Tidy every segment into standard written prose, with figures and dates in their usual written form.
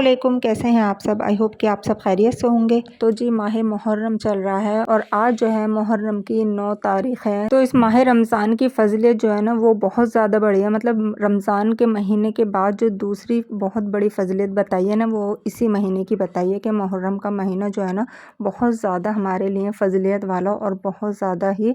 अस्सलामुअलैकुम, कैसे हैं आप सब। आई होप कि आप सब खैरियत से होंगे। तो जी माह मुहर्रम चल रहा है और आज जो है मुहर्रम की 9 तारीख है। तो इस माह रमज़ान की फजीलत जो है ना वो बहुत ज़्यादा बड़ी है। मतलब रमज़ान के महीने के बाद जो दूसरी बहुत बड़ी फजीलत बताई है ना वो इसी महीने की बताई है कि मुहर्रम का महीना जो है ना बहुत ज़्यादा हमारे लिए फजीलत वाला और बहुत ज़्यादा ही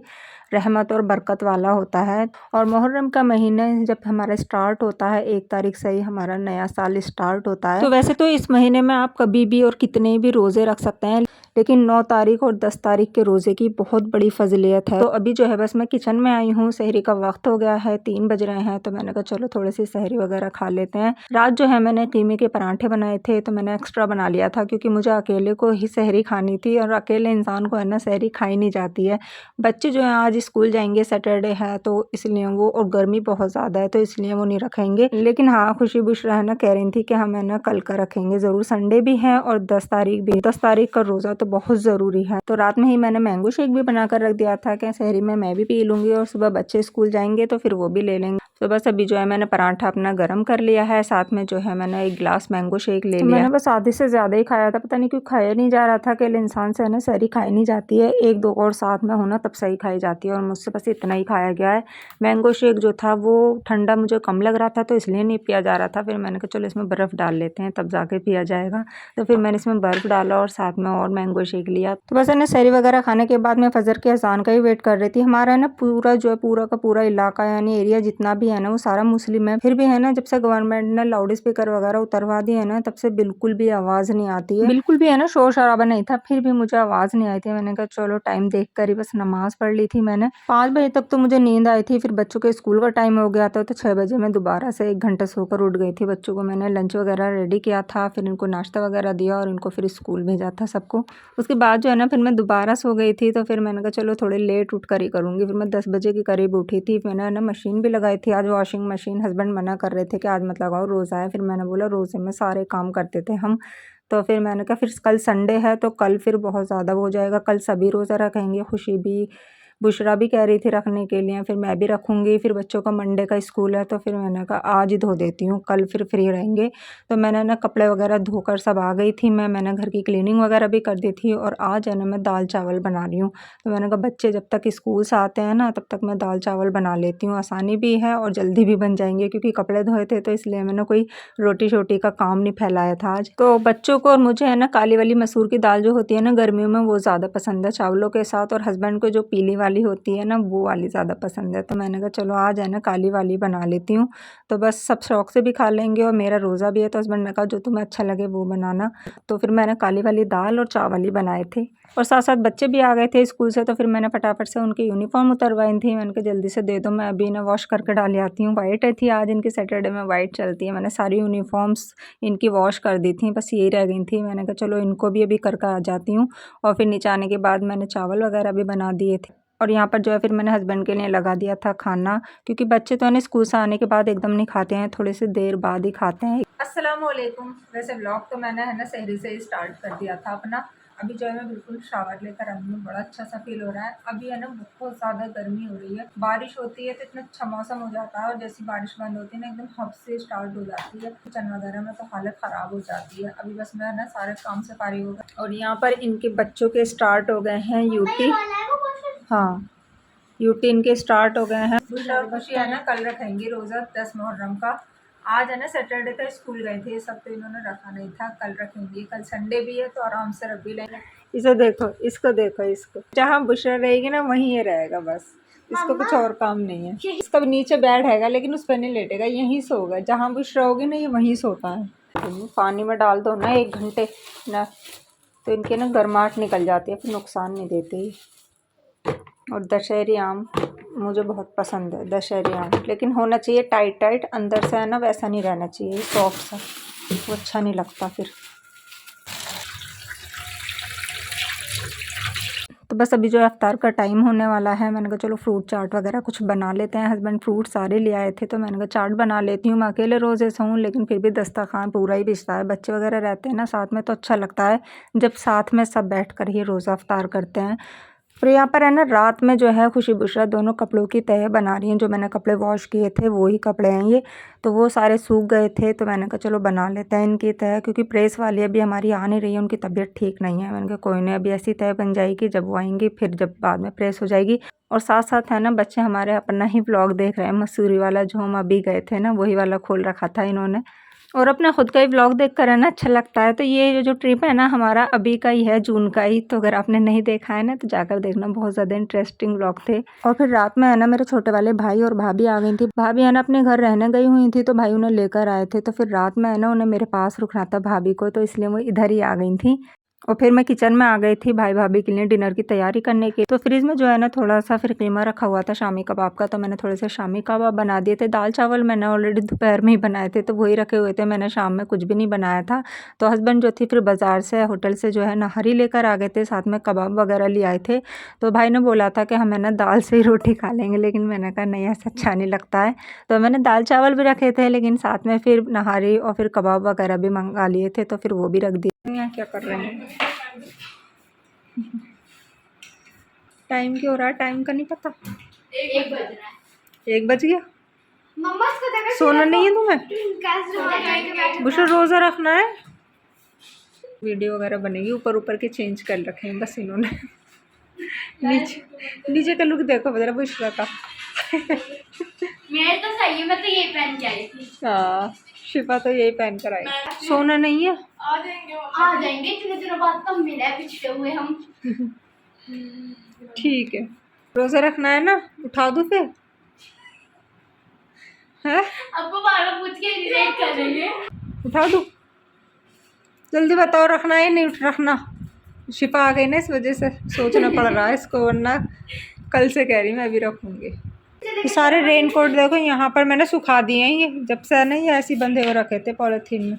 रहमत और बरकत वाला होता है। और मुहर्रम का महीना जब हमारा स्टार्ट होता है 1 तारीख से ही हमारा नया साल स्टार्ट होता है। तो वैसे तो इस महीने में आप कभी भी और कितने भी रोज़े रख सकते हैं, लेकिन 9 तारीख और 10 तारीख के रोज़े की बहुत बड़ी फजीलियत है। तो अभी जो है बस मैं किचन में आई हूँ, सहरी का वक्त हो गया है, 3 बज रहे हैं। तो मैंने कहा चलो थोड़ी सी सहरी वगैरह खा लेते हैं। रात जो है मैंने कीमे के पराठे बनाए थे तो मैंने एक्स्ट्रा बना लिया था क्योंकि मुझे अकेले को ही सहरी खानी थी और अकेले इंसान को है ना सहरी खाई नहीं जाती है। बच्चे जो हैं आज स्कूल जाएंगे, सैटरडे है तो इसलिए वो, और गर्मी बहुत ज़्यादा है तो इसलिए वो नहीं रखेंगे। लेकिन हाँ, खुशी बुशरा है ना कह रही थी कि हम है ना कल का रखेंगे ज़रूर। संडे भी है और 10 तारीख भी। 10 तारीख का रोज़ा तो बहुत ज़रूरी है। तो रात में ही मैंने मैंगो शेक भी बनाकर रख दिया था कि सहरी में मैं भी पी लूँगी और सुबह बच्चे स्कूल जाएंगे तो फिर वो भी ले लेंगे। तो बस अभी जो है मैंने पराठा अपना गर्म कर लिया है, साथ में जो है मैंने 1 गिलास मैंगो शेक ले लिया। मैंने बस आधे से ज़्यादा ही खाया था, पता नहीं क्यों खाया नहीं जा रहा था। अकेले इंसान से है ना सहरी खाई नहीं जाती है, 1-2 और साथ में हो ना तब सही खाई जाती है और मुझसे बस इतना ही खाया गया है। मैंगो शेक जो था वो ठंडा मुझे कम लग रहा था तो इसलिए नहीं पिया जा रहा था। फिर मैंने कहा चलो इसमें बर्फ़ डाल लेते हैं तब जाके पिया जाएगा। तो फिर मैंने इसमें बर्फ़ डाला और साथ में और मैंगो शेक लिया। तो बस है ना सहरी वगैरह खाने के बाद मैं फजर के अज़ान का ही वेट कर रही थी। हमारा है ना पूरा जो है पूरा का पूरा इलाका यानी एरिया जितना भी है ना वो सारा मुस्लिम है। फिर भी है ना जब से गवर्नमेंट ने लाउड स्पीकर वगैरह उतरवा दिए है ना तब से बिल्कुल भी आवाज़ नहीं आती है, बिल्कुल भी है ना शोर शराबा नहीं था। फिर भी मुझे आवाज़ नहीं आई थी। मैंने कहा चलो टाइम देख कर ही बस नमाज़ पढ़ ली थी मैंने। 5 बजे तक तो मुझे नींद आई थी। फिर बच्चों के स्कूल का टाइम हो गया था तो 6 बजे मैं दोबारा से 1 घंटा सोकर उठ गई थी। बच्चों को मैंने लंच वगैरह रेडी किया था, फिर इनको नाश्ता वगैरह दिया और इनको फिर स्कूल भेजा था सबको। उसके बाद जो है ना फिर मैं दोबारा सो गई थी। तो फिर मैंने कहा चलो थोड़ी लेट उठ कर ही करूँगी। फिर मैं 10 बजे के करीब उठी थी। मैंने ना मशीन भी लगाई थी आज, वॉशिंग मशीन। हस्बैंड मना कर रहे थे कि आज मत लगाओ, रोज़ा है। फिर मैंने बोला रोज़े में सारे काम करते थे हम। तो फिर मैंने कहा फिर कल संडे है तो कल फिर बहुत ज़्यादा हो जाएगा, कल सभी रोज़ा रखेंगे। खुशी भी, बुशरा भी कह रही थी रखने के लिए, फिर मैं भी रखूँगी। फिर बच्चों का मंडे का स्कूल है तो फिर मैंने कहा आज ही धो देती हूँ, कल फिर फ्री रहेंगे। तो मैंने ना कपड़े वगैरह धोकर सब आ गई थी मैंने घर की क्लीनिंग वगैरह भी कर दी थी और आज है ना मैं दाल चावल बना रही हूँ। तो मैंने कहा बच्चे जब तक स्कूल से आते हैं ना तब तक मैं दाल चावल बना लेती हूँ, आसानी भी है और जल्दी भी बन जाएंगे क्योंकि कपड़े धोए थे तो इसलिए मैंने कोई रोटी शोटी का काम नहीं फैलाया था आज। तो बच्चों को और मुझे है ना काली वाली मसूर की दाल जो होती है ना गर्मियों में वो ज़्यादा पसंद है चावलों के साथ, और हस्बैंड को जो पीली वाली होती है ना वो वाली ज़्यादा पसंद है। तो मैंने कहा चलो आज है ना काली वाली बना लेती हूँ, तो बस सब शौक से भी खा लेंगे और मेरा रोज़ा भी है। तो हस्बैंड ने कहा जो तुम्हें अच्छा लगे वो बनाना। तो फिर मैंने काली वाली दाल और चावल ही बनाए थे और साथ साथ बच्चे भी आ गए थे स्कूल से। तो फिर मैंने फटाफट से उनकी यूनिफॉर्म उतरवाई थी। मैंने कहा जल्दी से दे दो, मैं अभी ना वॉश करके डाल आती हूँ। वाइट थी आज इनकी, सैटरडे में वाइट चलती है। मैंने सारी यूनिफॉर्म्स इनकी वॉश कर दी थी, बस यही रह गई थी। मैंने कहा चलो इनको भी अभी करके आ जाती हूँ। और फिर नीचे आने के बाद मैंने चावल वगैरह भी बना दिए थे और यहाँ पर जो है फिर मैंने हस्बैंड के लिए लगा दिया था खाना, क्योंकि बच्चे तो है ना स्कूल से आने के बाद एकदम नहीं खाते हैं, थोड़ी सी देर बाद ही खाते हैं। अस्सलामुअलैकुम। वैसे व्लॉग तो मैंने है ना सहरी से ही स्टार्ट कर दिया था अपना। अभी जो है मैं बिल्कुल शावर लेकर आई हूँ, बड़ा अच्छा सा फील हो रहा है। अभी है ना बहुत ज़्यादा गर्मी हो रही है, बारिश होती है तो इतना अच्छा मौसम हो जाता है और जैसी बारिश बंद होती है ना एकदम हब से स्टार्ट हो जाती है। किचन वगैरह में तो हालत ख़राब हो जाती है। अभी बस मैं ना सारे काम से फारिग हो गई और यहाँ पर इनके बच्चों के स्टार्ट हो गए हैं यूटी। हाँ, यूटी इनके स्टार्ट हो गए हैं। खुशी है ना कल रखेंगे रोज़ा 10 मुहर्रम का। आज है ना सैटरडे था स्कूल गए थे सब तो इन्होंने रखा नहीं था, कल रखेंगे। कल संडे भी है तो आराम से रख भी लेंगे। इसे देखो, इसको देखो, इसको जहाँ बुशरा रहेगी ना वहीं ये रहेगा बस, इसको कुछ और काम नहीं है। इसका भी नीचे बेड हैगा लेकिन उस पर नहीं लेटेगा, यहीं सोगा। जहाँ बुशरा होगी ना ये वहीं सोता है। पानी में डाल दो ना 1 घंटे ना तो इनके ना गर्माहट निकल जाती है, फिर नुकसान नहीं देते। और दशहरी आम मुझे बहुत पसंद है, दशहरी आम, लेकिन होना चाहिए टाइट टाइट, अंदर से है ना वैसा नहीं रहना चाहिए सॉफ्ट सा, वो अच्छा नहीं लगता फिर। तो बस अभी जो अफ्तार का टाइम होने वाला है, मैंने कहा चलो फ्रूट चाट वगैरह कुछ बना लेते हैं। हस्बैंड फ्रूट सारे ले आए थे तो मैंने कहा चाट बना लेती हूँ। मैं अकेले रोज़े से हूँ लेकिन फिर भी दस्तरखान पूरा ही बिछता है। बच्चे वगैरह रहते हैं ना साथ में तो अच्छा लगता है जब साथ में सब बैठ कर ही रोज़ा अफ्तार करते हैं। फिर यहाँ पर है ना रात में जो है खुशी बुशरा दोनों कपड़ों की तह बना रही हैं। जो मैंने कपड़े वॉश किए थे वही कपड़े हैं ये, तो वो सारे सूख गए थे तो मैंने कहा चलो बना लेते हैं इनकी तह, क्योंकि प्रेस वाली अभी हमारी आ नहीं रही है, उनकी तबीयत ठीक नहीं है। मैंने कहा कोई नहीं, अभी ऐसी तह बन जाएगी जब वो आएंगी, फिर जब बाद में प्रेस हो जाएगी। और साथ साथ है ना बच्चे हमारे अपना ही ब्लॉग देख रहे हैं, मसूरी वाला जो हम अभी गए थे ना वही वाला खोल रखा था इन्होंने, और अपना खुद का ही व्लॉग देख कर है ना अच्छा लगता है। तो ये जो ट्रिप है ना हमारा अभी का ही है, जून का ही, तो अगर आपने नहीं देखा है ना तो जाकर देखना, बहुत ज़्यादा इंटरेस्टिंग व्लॉग थे। और फिर रात में है ना मेरे छोटे वाले भाई और भाभी आ गई थी। भाभी है ना अपने घर रहने गई हुई थी तो भाई उन्हें लेकर आए थे, तो फिर रात में है ना उन्हें मेरे पास रुकना था भाभी को, तो इसलिए वो इधर ही आ गई थी। और फिर मैं किचन में आ गई थी भाई भाभी के लिए डिनर की तैयारी करने की। तो फ्रिज में जो है ना थोड़ा सा फिर कीमा रखा हुआ था शामी कबाब का, तो मैंने थोड़े से शामी कबाब बना दिए थे। दाल चावल मैंने ऑलरेडी दोपहर में ही बनाए थे तो वही रखे हुए थे, मैंने शाम में कुछ भी नहीं बनाया था। तो हस्बैंड जो थी फिर बाज़ार से होटल से जो है नहारी लेकर आ गए थे, साथ में कबाब वगैरह ले आए थे। तो भाई ने बोला था कि हम है ना दाल से ही रोटी खा लेंगे, लेकिन मैंने कहा नहीं ऐसा अच्छा नहीं लगता है। तो मैंने दाल चावल भी रखे थे, लेकिन साथ में फिर नहारी और फिर कबाब वगैरह भी मंगा लिए थे, तो फिर वो भी रख दिए। यहाँ क्या कर रहे हैं? टाइम क्यों हो रहा है? टाइम का नहीं पता। 1 बज रहा है। 1 बज गया। मम्मा इसको देखा, सोना नहीं है तुम्हें? बुशरा रोज़ा रखना है। वीडियो वगैरह बनेगी, ऊपर ऊपर के चेंज कर रखे हैं बस इन्होंने। नीचे का लुक देखो जरा बुशरा का। मेरे तो सही है, मैं तो यही पहन के आई थी। हाँ शिफा तो यही पहन कर आई। सोना नहीं है? आ जाएंगे इतने दिनों बाद, कब मिले पिछले हुए हम। ठीक है, रोज़ा रखना है ना, उठा दो फिर है। अब वो बार पूछ के रिलेट कर रही है। उठा दो, जल्दी बताओ रखना है नहीं रखना। शिफा आ गई ना इस वजह से सोचना पड़ रहा है इसको, वरना कल से कह रही मैं भी रखूँगी। ये सारे रेन कोट देखो यहाँ पर मैंने सुखा दिए हैं, ये जब से नहीं ऐसे ही बंधे हुए रखे थे पॉलीथीन में।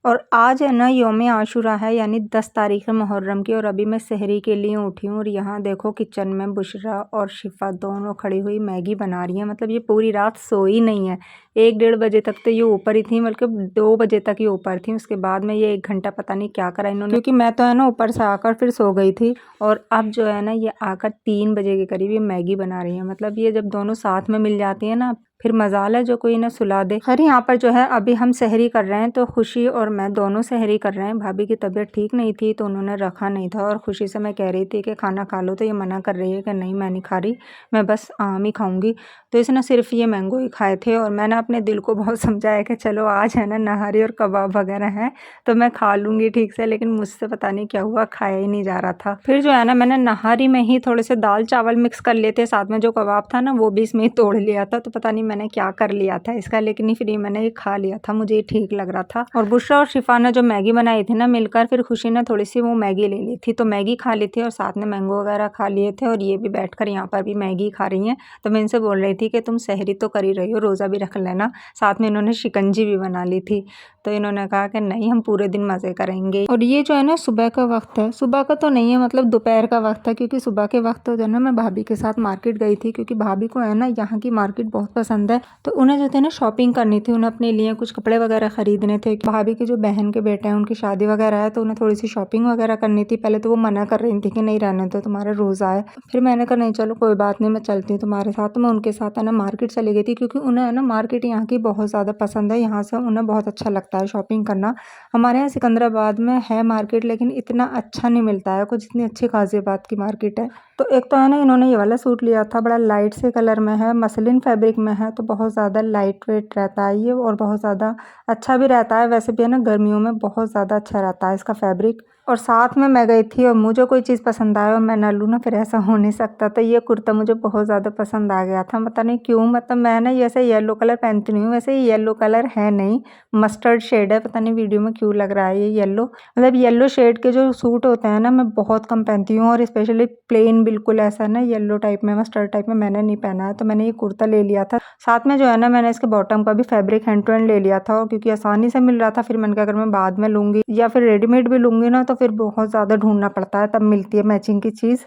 और आज है ना यौम आशूरा है, यानी 10 तारीख़ मुहर्रम की, और अभी मैं सहरी के लिए उठी हूँ। और यहाँ देखो किचन में बुशरा और शिफा दोनों खड़ी हुई मैगी बना रही हैं। मतलब ये पूरी रात सोई नहीं है, 1-1.5 बजे तक तो ये ऊपर ही थी, बल्कि 2 बजे तक ये ऊपर थी। उसके बाद में ये 1 घंटा पता नहीं क्या करा इन्होंने, क्योंकि मैं तो है ना ऊपर से आकर फिर सो गई थी। और अब जो है ना ये आकर 3 बजे के करीब ये मैगी बना रही है। मतलब ये जब दोनों साथ में मिल जाती है ना फिर मजाल है जो कोई ना सुला दे। खैर यहाँ पर जो है अभी हम सहरी कर रहे हैं, तो खुशी और मैं दोनों सहरी कर रहे हैं। भाभी की तबीयत ठीक नहीं थी तो उन्होंने रखा नहीं था, और खुशी से मैं कह रही थी कि खाना खा लो, तो ये मना कर रही है कि नहीं मैं नहीं खा रही, मैं बस आम ही खाऊंगी। तो इसने सिर्फ ये मैंगो ही खाए थे, और मैंने अपने दिल को बहुत समझाया कि चलो आज है ना नहारी और कबाब वगैरह हैं तो मैं खा लूँगी ठीक से, लेकिन मुझसे पता नहीं क्या हुआ, खाया ही नहीं जा रहा था। फिर जो है ना मैंने नहारी में ही थोड़े से दाल चावल मिक्स कर लिए थे, साथ में जो कबाब था ना वो भी इसमें ही तोड़ लिया था। तो पता नहीं मैंने क्या कर लिया था इसका, लेकिन फिर मैंने ये खा लिया था, मुझे ये ठीक लग रहा था। और बुशरा और शिफा ने जो मैगी बनाई थी ना मिलकर, फिर खुशी ने थोड़ी सी वो मैगी ले ली थी, तो मैगी खा ली थी और साथ में मैंगो वगैरह खा लिए थे। और ये भी बैठकर यहाँ पर भी मैगी खा रही हैं। तो मैं इनसे बोल रही थी कि तुम सहरी तो कर ही रही हो, रोज़ा भी रख लेना। साथ में इन्होंने शिकंजी भी बना ली थी, तो इन्होंने कहा कि नहीं हम पूरे दिन मज़े करेंगे। और ये जो है ना सुबह का वक्त है, सुबह का तो नहीं है, मतलब दोपहर का वक्त है, क्योंकि सुबह के वक्त तो जो है ना मैं भाभी के साथ मार्केट गई थी, क्योंकि भाभी को है ना यहाँ की मार्केट बहुत पसंद है। तो उन्हें जो थे ना शॉपिंग करनी थी, उन्हें अपने लिए कुछ कपड़े वगैरह खरीदने थे। भाभी की जो बहन के बेटे हैं उनकी शादी वगैरह है, तो उन्हें थोड़ी सी शॉपिंग वगैरह करनी थी। पहले तो वो मना कर रही थी कि नहीं रहने दो तुम्हारा रोज़ा है, फिर मैंने कहा नहीं चलो कोई बात नहीं मैं चलती हूँ तुम्हारे साथ। तो मैं उनके साथ है ना मार्केट चली गई थी, क्योंकि उन्हें है ना मार्केट यहाँ की बहुत ज़्यादा पसंद है, यहाँ से उन्हें बहुत अच्छा लगता है शॉपिंग करना। हमारे यहाँ सिकंदराबाद में है मार्केट, लेकिन इतना अच्छा नहीं मिलता है कुछ, जितनी अच्छी गाज़ियाबाद की मार्केट है। तो एक तो है ना इन्होंने ये वाला सूट लिया था, बड़ा लाइट से कलर में है, मसलिन फैब्रिक में है, तो बहुत ज़्यादा लाइट वेट रहता है ये, और बहुत ज़्यादा अच्छा भी रहता है। वैसे भी है ना गर्मियों में बहुत ज़्यादा अच्छा रहता है इसका फैब्रिक। और साथ में मैं गई थी और मुझे कोई चीज़ पसंद आया और मैं ना लूँ ना, फिर ऐसा हो नहीं सकता। तो ये कुर्ता मुझे बहुत ज़्यादा पसंद आ गया था, पता नहीं क्यों। मतलब मैं ना ये ऐसे येलो कलर पहनती नहीं हूँ, वैसे ये येलो कलर है नहीं, मस्टर्ड शेड है, पता नहीं वीडियो में क्यों लग रहा है ये येलो। मतलब येलो शेड के जो सूट होते हैं ना मैं बहुत कम पहनती हूँ, और स्पेशली प्लेन बिल्कुल ऐसा ना येलो टाइप में मस्टर्ड टाइप में मैंने नहीं पहना है। तो मैंने ये कुर्ता ले लिया था, साथ में जो है ना मैंने इसके बॉटम का भी फैब्रिक हैंड टू हैंड ले लिया था, और क्योंकि आसानी से मिल रहा था फिर मैंने कहा अगर मैं बाद में लूँगी या फिर रेडीमेड भी लूँगी ना तो फिर बहुत ज़्यादा ढूंढना पड़ता है, तब मिलती है मैचिंग की चीज़।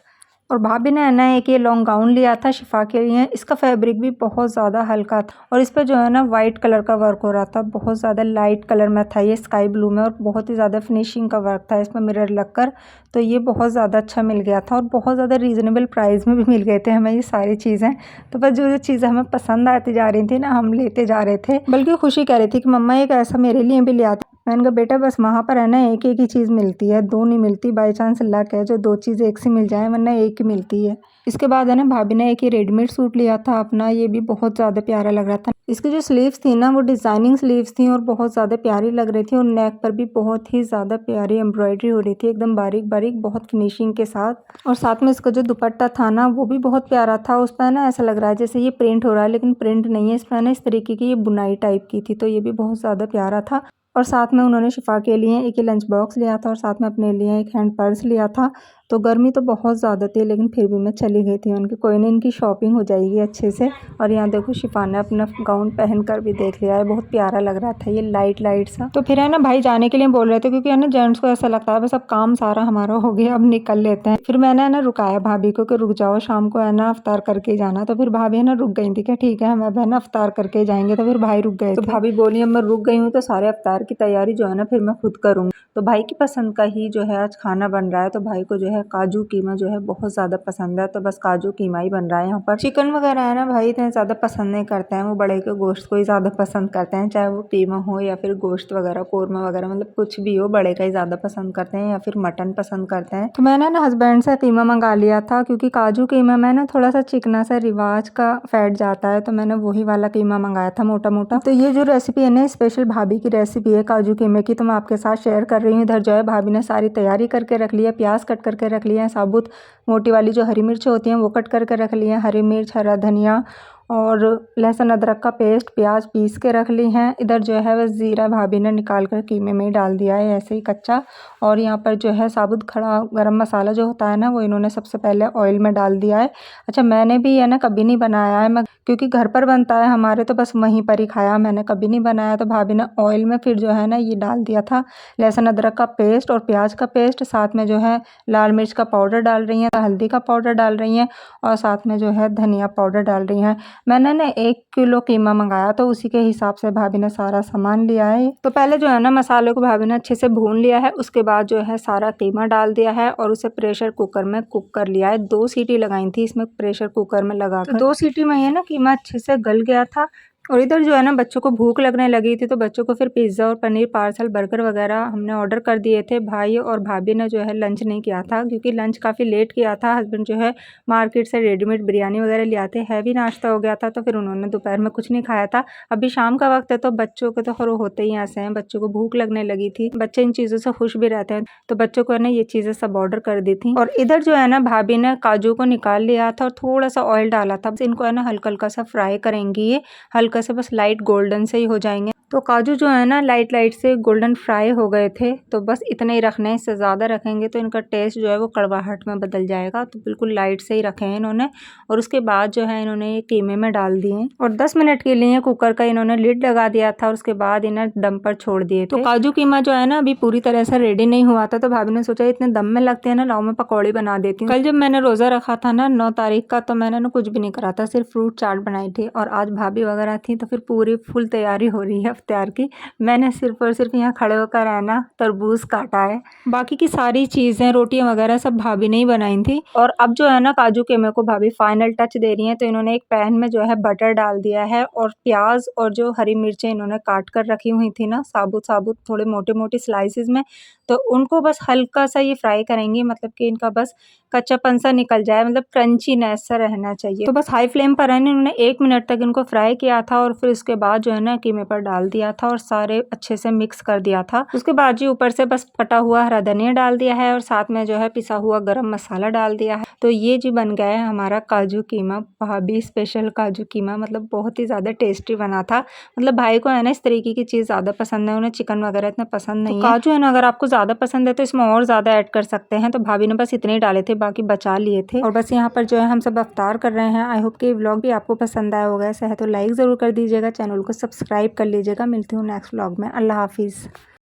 और भाभी ने है ना एक ये लॉन्ग गाउन लिया था शिफा के लिए। इसका फैब्रिक भी बहुत ज़्यादा हल्का था और इस पर जो है ना वाइट कलर का वर्क हो रहा था। बहुत ज़्यादा लाइट कलर में था ये, स्काई ब्लू में, और बहुत ही ज़्यादा फिनिशिंग का वर्क था इसमें मिरर लगकर। तो ये बहुत ज़्यादा अच्छा मिल गया था और बहुत ज़्यादा रीज़नेबल प्राइस में भी मिल गए थे हमें ये सारी चीज़ें। तो बस जो जो चीज़ें हमें पसंद आती जा रही थी ना, हम लेते जा रहे थे। बल्कि खुशी कह रही थी कि मम्मा एक ऐसा मेरे लिए भी ले आते। मैंने कहा बेटा बस वहाँ पर है ना एक एक ही चीज़ मिलती है, दो नहीं मिलती। बाई चांस लक है जो दो चीज़ एक से मिल जाए, वरना एक ही मिलती है। इसके बाद है ना भाभी ने एक ये रेडीमेड सूट लिया था अपना, ये भी बहुत ज़्यादा प्यारा लग रहा था। इसकी जो स्लीव्स थी ना वो डिज़ाइनिंग स्लीव्स थी और बहुत ज़्यादा प्यारी लग रही थी और नेक पर भी बहुत ही ज़्यादा प्यारी एम्ब्रॉयडरी हो रही थी, एकदम बारीक बारीक, बहुत फिनिशिंग के साथ। और साथ में इसका जो दुपट्टा था ना वो भी बहुत प्यारा था। उस पर ना ऐसा लग रहा है जैसे ये प्रिंट हो रहा है, लेकिन प्रिंट नहीं है। इस पर ना इस तरीके की ये बुनाई टाइप की थी, तो ये भी बहुत ज़्यादा प्यारा था। और साथ में उन्होंने शिफा के लिए एक लंच बॉक्स लिया था और साथ में अपने लिए एक हैंड पर्स लिया था। तो गर्मी तो बहुत ज़्यादा थी, लेकिन फिर भी मैं चली गई थी। उनकी कोई नहीं, इनकी शॉपिंग हो जाएगी अच्छे से। और यहाँ देखो शिफा ने अपना गाउन पहन कर भी देख लिया है, बहुत प्यारा लग रहा था ये लाइट लाइट सा। तो फिर है ना भाई जाने के लिए बोल रहे थे, क्योंकि है ना जेंट्स को ऐसा लगता है बस अब काम सारा हमारा हो गया, अब निकल लेते हैं। फिर मैंने है ना रुकाया भाभी को कि रुक जाओ, शाम को है ना अफ्तार करके ही जाना। तो फिर भाभी है ना रुक गई थी कि ठीक है हम अब है ना अफ्तार करके जाएंगे। तो फिर भाई रुक गए। तो भाभी बोली अब मैं रुक गई हूँ तो सारे अफ्तार की तैयारी जो है ना फिर मैं खुद करूँगी। तो भाई की पसंद का ही जो है आज खाना बन रहा है। तो भाई को जो है काजू कीमा जो है बहुत ज़्यादा पसंद है, तो बस काजू कीमा ही बन रहा है यहाँ पर। चिकन वगैरह है ना भाई इतने ज़्यादा पसंद नहीं करते हैं, वो बड़े के गोश्त को ही ज़्यादा पसंद करते हैं, चाहे वो कीमा हो या फिर गोश्त वगैरह, कौरमा वगैरह, मतलब कुछ भी हो, बड़े का ही ज़्यादा पसंद करते हैं या फिर मटन पसंद करते हैं। तो मैंने ना हस्बैंड से कीमा मंगा लिया था, क्योंकि काजू कीमा में ना थोड़ा सा चिकना सा रिवाज का फैट जाता है, तो मैंने वही वाला कीमा मंगाया था मोटा मोटा। तो ये जो रेसिपी है ना स्पेशल भाभी की रेसिपी है काजू कीमे की, तो मैं आपके साथ शेयर कर रही हूँ। इधर जो है भाभी ने सारी तैयारी करके रख लिया, प्याज कट करके रख लिया है, साबुत मोटी वाली जो हरी मिर्च होती हैं वो कट करके रख ली हैं, हरी मिर्च, हरा धनिया और लहसुन अदरक का पेस्ट, प्याज पीस के रख ली हैं। इधर जो है बस ज़ीरा भाभी ने निकाल कर कीमे में ही डाल दिया है ऐसे ही कच्चा। और यहाँ पर जो है साबुत खड़ा गरम मसाला जो होता है ना वो इन्होंने सबसे पहले ऑयल में डाल दिया है। अच्छा मैंने भी है ना कभी नहीं बनाया है, मैं क्योंकि घर पर बनता है हमारे तो बस वहीं पर ही खाया, मैंने कभी नहीं बनाया। तो भाभी ने ऑयल में फिर जो है ना ये डाल दिया था लहसुन अदरक का पेस्ट और प्याज का पेस्ट, साथ में जो है लाल मिर्च का पाउडर डाल रही हैं, हल्दी का पाउडर डाल रही हैं और साथ में जो है धनिया पाउडर डाल रही हैं। मैंने ना 1 किलो कीमा मंगाया तो उसी के हिसाब से भाभी ने सारा सामान लिया है। तो पहले जो है ना मसाले को भाभी ने अच्छे से भून लिया है, उसके बाद जो है सारा कीमा डाल दिया है और उसे प्रेशर कुकर में कुक कर लिया है। 2 सीटी लगाई थी इसमें प्रेशर कुकर में लगाकर। तो 2 सीटी में ये ना कीमा अच्छे से गल गया था। और इधर जो है ना बच्चों को भूख लगने लगी थी, तो बच्चों को फिर पिज़्ज़ा और पनीर पार्सल, बर्गर वगैरह हमने ऑर्डर कर दिए थे। भाई और भाभी ने जो है लंच नहीं किया था, क्योंकि लंच काफ़ी लेट किया था। हस्बैंड जो है मार्केट से रेडीमेड बिरयानी वगैरह ले आते, हैवी नाश्ता हो गया था, तो फिर उन्होंने दोपहर में कुछ नहीं खाया था। अभी शाम का वक्त है तो बच्चों के तो खैर होते ही ऐसे हैं, बच्चों को भूख लगने लगी थी, बच्चे इन चीज़ों से खुश भी रहते हैं, तो बच्चों को ना ये चीज़ें सब ऑर्डर कर दी थी। और इधर जो है ना भाभी ने काजू को निकाल लिया था और थोड़ा सा ऑयल डाला था, इनको है ना हल्का हल्का सा फ्राई करेंगी, ये हल्का से बस लाइट गोल्डन से ही हो जाएंगे। तो काजू जो है ना लाइट लाइट से गोल्डन फ्राई हो गए थे, तो बस इतना ही रखना है, इससे ज़्यादा रखेंगे तो इनका टेस्ट जो है वो कड़वाहट में बदल जाएगा। तो बिल्कुल लाइट से ही रखे हैं इन्होंने। और उसके बाद जो है इन्होंने ये कीमे में डाल दिए और 10 मिनट के लिए कुकर का इन्होंने लिड लगा दिया था और उसके बाद इन्हें दम पर छोड़ दिए थे। तो काजू कीमा जो है ना अभी पूरी तरह से रेडी नहीं हुआ था, तो भाभी ने सोचा इतने दम में लगते हैं ना, लाओ मैं पकौड़ी बना देती हूँ। कल जब मैंने रोज़ा रखा था ना 9 तारीख का, तो मैंने ना कुछ भी नहीं करा था, सिर्फ फ्रूट चाट बनाई थी। और आज भाभी वगैरह थी तो फिर पूरी फुल तैयारी हो रही है इफ्तार की। मैंने सिर्फ और सिर्फ यहाँ खड़े होकर है ना तरबूज काटा है, बाकी की सारी चीज़ें रोटियां वगैरह सब भाभी ने ही बनाई थी। और अब जो है ना काजू कीमे को भाभी फाइनल टच दे रही हैं, तो इन्होंने एक पैन में जो है बटर डाल दिया है और प्याज और जो हरी मिर्चें इन्होंने काट कर रखी हुई थी ना साबुत साबुत थोड़े मोटे मोटे स्लाइसिस में, तो उनको बस हल्का सा ये फ्राई करेंगी, मतलब कि इनका बस कच्चापन सा निकल जाए, मतलब क्रंचीनेस सा रहना चाहिए। तो बस हाई फ्लेम पर है ना इन्होंने 1 मिनट तक इनको फ्राई किया था और फिर उसके बाद जो है ना कीमे पर डाल दिया था और सारे अच्छे से मिक्स कर दिया था। उसके बाद जी ऊपर से बस कटा हुआ हरा धनिया डाल दिया है और साथ में जो है पिसा हुआ गरम मसाला डाल दिया है। तो ये जी बन गया है हमारा काजू कीमा, भाभी स्पेशल काजू कीमा, मतलब बहुत ही ज़्यादा टेस्टी बना था। मतलब भाई को है ना इस तरीके की चीज़ ज़्यादा पसंद है, उन्हें चिकन वगैरह इतना पसंद नहीं है। काजू है ना अगर आपको ज़्यादा पसंद है तो इसमें और ज़्यादा ऐड कर सकते हैं, तो भाभी ने बस इतने ही डाले थे, बाकी बचा लिए थे। और बस यहाँ पर जो है हम सब अफ्तार कर रहे हैं। आई होप कि व्लॉग भी आपको पसंद आया होगा, ऐसा है तो लाइक ज़रूर कर दीजिएगा, चैनल को सब्सक्राइब कर लीजिएगा। मिलती हूँ नेक्स्ट व्लॉग में। अल्लाह हाफिज़।